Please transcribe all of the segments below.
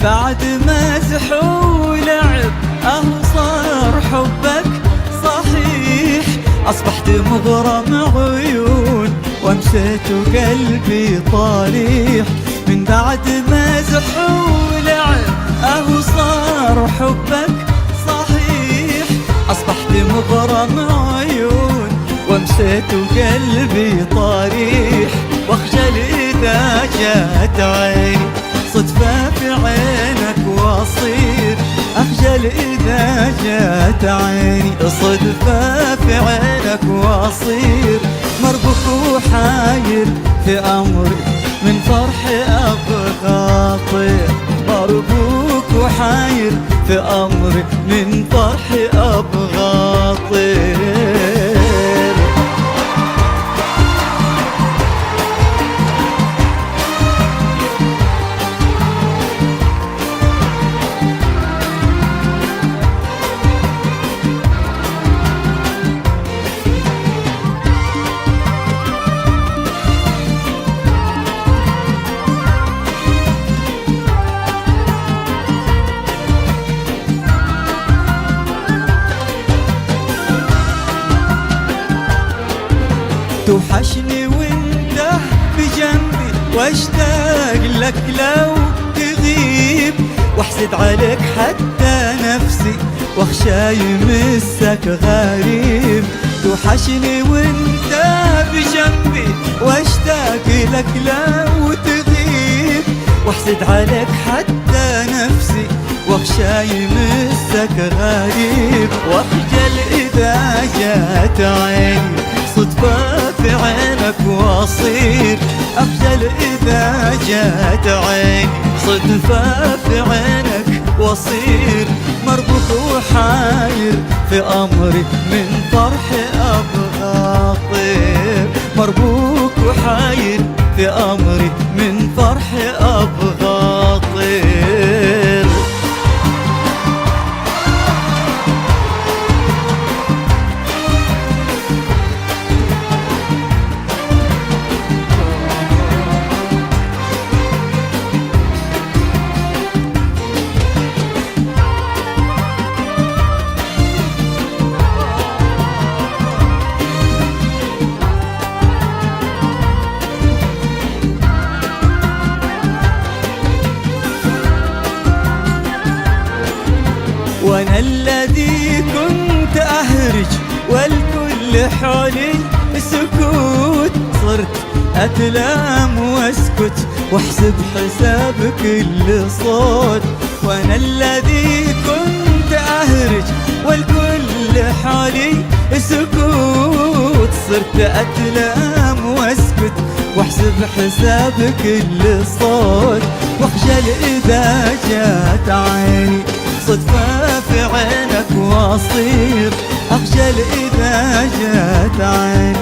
بعد مزح ولعب صار حبك صحيح. أصبحت مغرم عيون وامسيت وقلبي طريح. من بعد مزح ولعب صار حبك صحيح. أصبحت مغرم عيون وامسيت وقلبي طريح. واخجل إذا جات عيني صدفة في عينك واصير. أخجل إذا جات عيني صدفة في عينك واصير. مربوك وحاير في أمري من فرحي أبغى أطير. مربوك وحاير في أمري من فرحي أبغى أطير. توحشني وانت بجنبي واشتاق لك لو تغيب. واحسد عليك حتى نفسي واخشى يمسك غريب. توحشني وانت بجنبي واشتاق لك لو تغيب. واحسد عليك حتى نفسي واخشى يمسك غريب. واخجل إذا جات عيني صدفة في عينك واصير. أخجل إذا جات عيني صدفة في عينك واصير. مربوط وحاير في أمري من فرحي أبغى أطير. مربوك وحاير في أمري من فرحي أبغى أطير. وأنا الذي كنت أهرج والكل حولي سكوت. صرت أتلام واسكت واحسب حساب كل صوت. وأنا الذي كنت أهرج والكل حولي سكوت. صرت أتلام واسكت واحسب حساب كل صوت. واخجل إذا جات عيني صدفة في عينك واصير. أخجل إذا جات عيني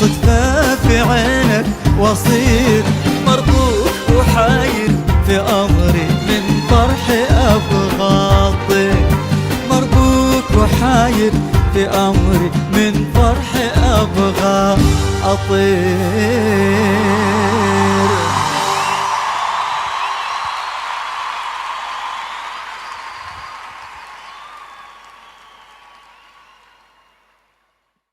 صدفة في عينك واصير. مربوك وحاير في أمري من فرحي أبغى أطير. مربوك وحاير في أمري من فرحي أبغى أطير.